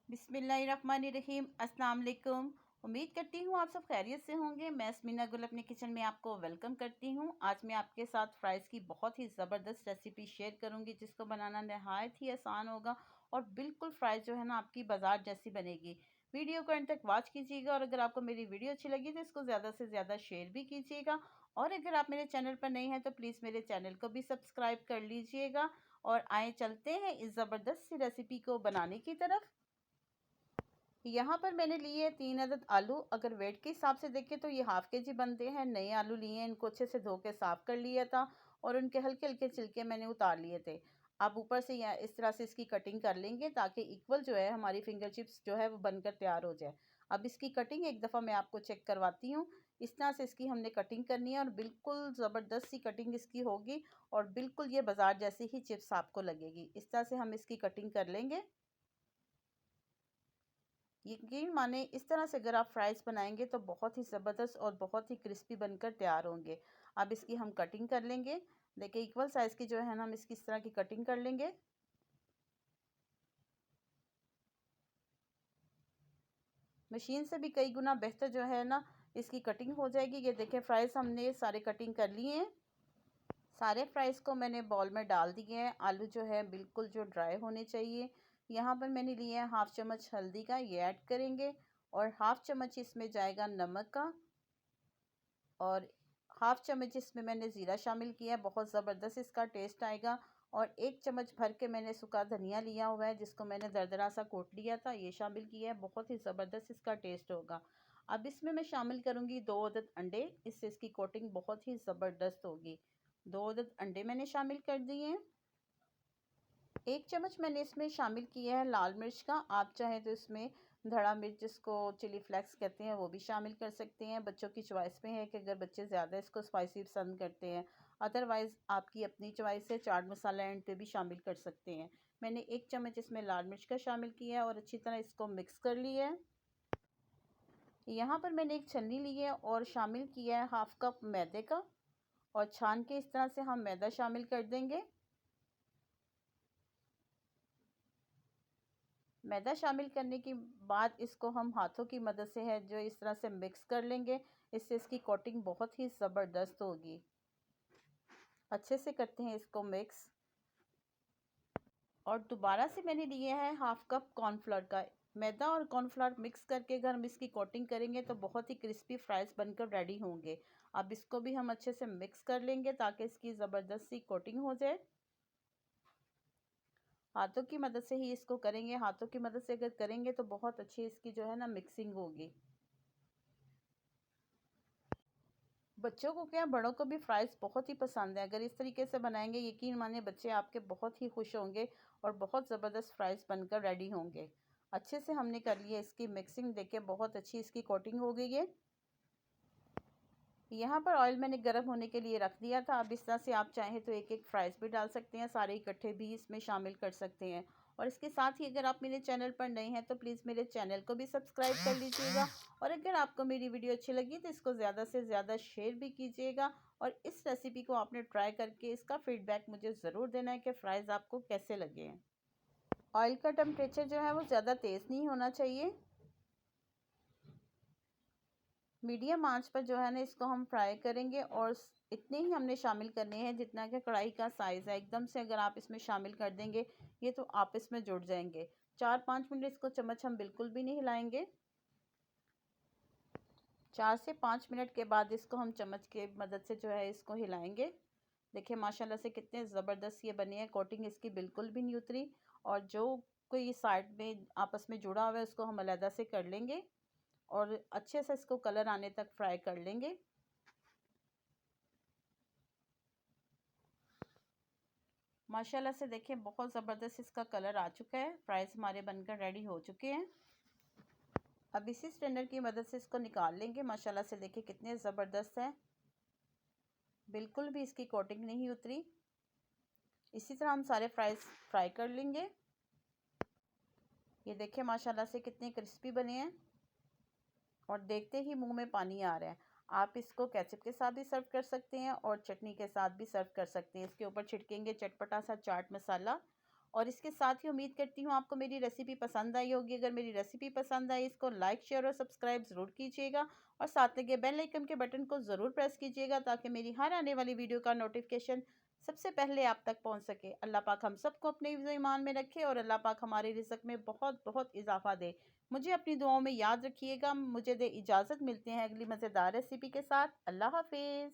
बिस्मिल्लाहिर्रहमानिर्रहीम। अस्सलाम वालेकुम। उम्मीद करती हूँ आप सब खैरियत से होंगे। मैं अस्मीना गुल अपने किचन में आपको वेलकम करती हूँ। आज मैं आपके साथ फ्राइज़ की बहुत ही ज़बरदस्त रेसिपी शेयर करूँगी जिसको बनाना नहायत ही आसान होगा और बिल्कुल फ्राइज़ जो है ना आपकी बाजार जैसी बनेगी। वीडियो को एंड तक वॉच कीजिएगा और अगर आपको मेरी वीडियो अच्छी लगी तो इसको ज़्यादा से ज़्यादा शेयर भी कीजिएगा। और अगर आप मेरे चैनल पर नए हैं तो प्लीज़ मेरे चैनल को भी सब्सक्राइब कर लीजिएगा। और आए चलते हैं इस ज़बरदस्त सी रेसिपी को बनाने की तरफ। यहाँ पर मैंने लिए हैं 3 अदद आलू। अगर वेट के हिसाब से देखें तो ये हाफ़ के जी बनते हैं। नए आलू लिए हैं, इनको अच्छे से धो के साफ़ कर लिया था और उनके हल्के हल्के छिलके मैंने उतार लिए थे। आप ऊपर से या इस तरह से इसकी कटिंग कर लेंगे ताकि इक्वल जो है हमारी फिंगर चिप्स जो है वो बनकर तैयार हो जाए। अब इसकी कटिंग एक दफ़ा मैं आपको चेक करवाती हूँ। इस तरह से इसकी हमने कटिंग करनी है और बिल्कुल ज़बरदस्त सी कटिंग इसकी होगी और बिल्कुल ये बाजार जैसी ही चिप्स आपको लगेगी। इस तरह से हम इसकी कटिंग कर लेंगे। यकीन माने इस तरह से अगर आप फ्राइज़ बनाएंगे तो बहुत ही ज़बरदस्त और बहुत ही क्रिस्पी बनकर तैयार होंगे। अब इसकी हम कटिंग कर लेंगे। देखिए इक्वल साइज़ की जो है ना हम इसकी इस तरह की कटिंग कर लेंगे। मशीन से भी कई गुना बेहतर जो है ना इसकी कटिंग हो जाएगी। ये देखिए फ्राइज़ हमने सारे कटिंग कर लिए हैं। सारे फ्राइज़ को मैंने बॉल में डाल दिए हैं। आलू जो है बिल्कुल जो ड्राई होने चाहिए। यहाँ पर मैंने लिए हैं हाफ़ चम्मच हल्दी का, ये ऐड करेंगे और हाफ़ चम्मच इसमें जाएगा नमक का और हाफ़ चम्मच इसमें मैंने ज़ीरा शामिल किया है। बहुत ज़बरदस्त इसका टेस्ट आएगा। और 1 चम्मच भर के मैंने सूखा धनिया लिया हुआ है जिसको मैंने दरदरा सा कूट लिया था, ये शामिल किया है। बहुत ही ज़बरदस्त इसका टेस्ट होगा। अब इसमें मैं शामिल करूँगी 2 अदद अंडे, इससे इसकी कोटिंग बहुत ही ज़बरदस्त होगी। 2 अदद अंडे मैंने शामिल कर दिए हैं। 1 चम्मच मैंने इसमें शामिल किया है लाल मिर्च का। आप चाहें तो इसमें धड़ा मिर्च जिसको चिली फ्लेक्स कहते हैं वो भी शामिल कर सकते हैं। बच्चों की चॉइस पे है कि अगर बच्चे ज़्यादा इसको स्पाइसी पसंद करते हैं। अदरवाइज़ आपकी अपनी चॉइस है, चाट मसाला एंड पे भी शामिल कर सकते हैं। मैंने 1 चम्मच इसमें लाल मिर्च का शामिल किया है और अच्छी तरह इसको मिक्स कर लिया है। यहाँ पर मैंने एक छन्नी ली है और शामिल किया है हाफ़ कप मैदे का और छान के इस तरह से हम मैदा शामिल कर देंगे। मैदा शामिल करने के बाद इसको हम हाथों की मदद से है जो इस तरह से मिक्स कर लेंगे। इससे इसकी कोटिंग बहुत ही ज़बरदस्त होगी। अच्छे से करते हैं इसको मिक्स। और दोबारा से मैंने लिया है हाफ़ कप कॉर्नफ्लोर का। मैदा और कॉर्नफ्लोर मिक्स करके अगर हम इसकी कोटिंग करेंगे तो बहुत ही क्रिस्पी फ्राइज़ बनकर रेडी होंगे। अब इसको भी हम अच्छे से मिक्स कर लेंगे ताकि इसकी ज़बरदस्त सी कोटिंग हो जाए। हाथों की मदद से ही इसको करेंगे। हाथों की मदद से अगर करेंगे तो बहुत अच्छी इसकी जो है ना मिक्सिंग होगी। बच्चों को क्या बड़ों को भी फ्राइज़ बहुत ही पसंद है। अगर इस तरीके से बनाएंगे यकीन मानिए बच्चे आपके बहुत ही खुश होंगे और बहुत ज़बरदस्त फ्राइज़ बनकर रेडी होंगे। अच्छे से हमने कर लिया इसकी मिक्सिंग। देखिए बहुत अच्छी इसकी कोटिंग हो गई है। यहाँ पर ऑयल मैंने गर्म होने के लिए रख दिया था। अब इस तरह से आप चाहें तो एक एक फ्राइज़ भी डाल सकते हैं, सारे इकट्ठे भी इसमें शामिल कर सकते हैं। और इसके साथ ही अगर आप मेरे चैनल पर नए हैं तो प्लीज़ मेरे चैनल को भी सब्सक्राइब कर लीजिएगा। और अगर आपको मेरी वीडियो अच्छी लगी तो इसको ज़्यादा से ज़्यादा शेयर भी कीजिएगा। और इस रेसिपी को आपने ट्राई करके इसका फ़ीडबैक मुझे ज़रूर देना है कि फ़्राइज़ आपको कैसे लगे हैं। ऑयल का टेम्परेचर जो है वो ज़्यादा तेज़ नहीं होना चाहिए। मीडियम आंच पर जो है ना इसको हम फ्राई करेंगे और इतने ही हमने शामिल करने हैं जितना कि कढ़ाई का साइज़ है। एकदम से अगर आप इसमें शामिल कर देंगे ये तो आपस में जुड़ जाएंगे। 4-5 मिनट इसको चम्मच हम बिल्कुल भी नहीं हिलाएंगे। 4 से 5 मिनट के बाद इसको हम चम्मच के मदद से जो है इसको हिलाएंगे। देखिए माशाल्लाह से कितने ज़बरदस्त ये बने हैं। कोटिंग इसकी बिल्कुल भी नहीं उतरी और जो कोई साइड में आपस में जुड़ा हुआ है उसको हम अलहदा से कर लेंगे और अच्छे से इसको कलर आने तक फ्राई कर लेंगे। माशाल्लाह से देखें बहुत ज़बरदस्त इसका कलर आ चुका है। फ्राइज़ हमारे बनकर रेडी हो चुके हैं। अब इसी स्ट्रेनर की मदद से इसको निकाल लेंगे। माशाल्लाह से देखिए कितने ज़बरदस्त है, बिल्कुल भी इसकी कोटिंग नहीं उतरी। इसी तरह हम सारे फ्राई कर लेंगे। ये देखिए माशाल्लाह से कितने क्रिस्पी बने हैं और देखते ही मुंह में पानी आ रहा है। आप इसको केचप के साथ भी सर्व कर सकते हैं और चटनी के साथ भी सर्व कर सकते हैं। इसके ऊपर छिड़केंगे चटपटा सा चाट मसाला और इसके साथ ही उम्मीद करती हूँ आपको मेरी रेसिपी पसंद आई होगी। अगर मेरी रेसिपी पसंद आई, इसको लाइक शेयर और सब्सक्राइब ज़रूर कीजिएगा और साथ लगे बेल आइकन के बटन को ज़रूर प्रेस कीजिएगा ताकि मेरी हर आने वाली वीडियो का नोटिफिकेशन सबसे पहले आप तक पहुंच सके। अल्लाह पाक हम सबको अपने हिफ्ज़ ईमान में रखे और अल्लाह पाक हमारे रिज़्क़ में बहुत बहुत इजाफा दे। मुझे अपनी दुआओं में याद रखिएगा। मुझे दे इजाज़त, मिलते हैं अगली मज़ेदार रेसिपी के साथ। अल्लाह हाफिज़।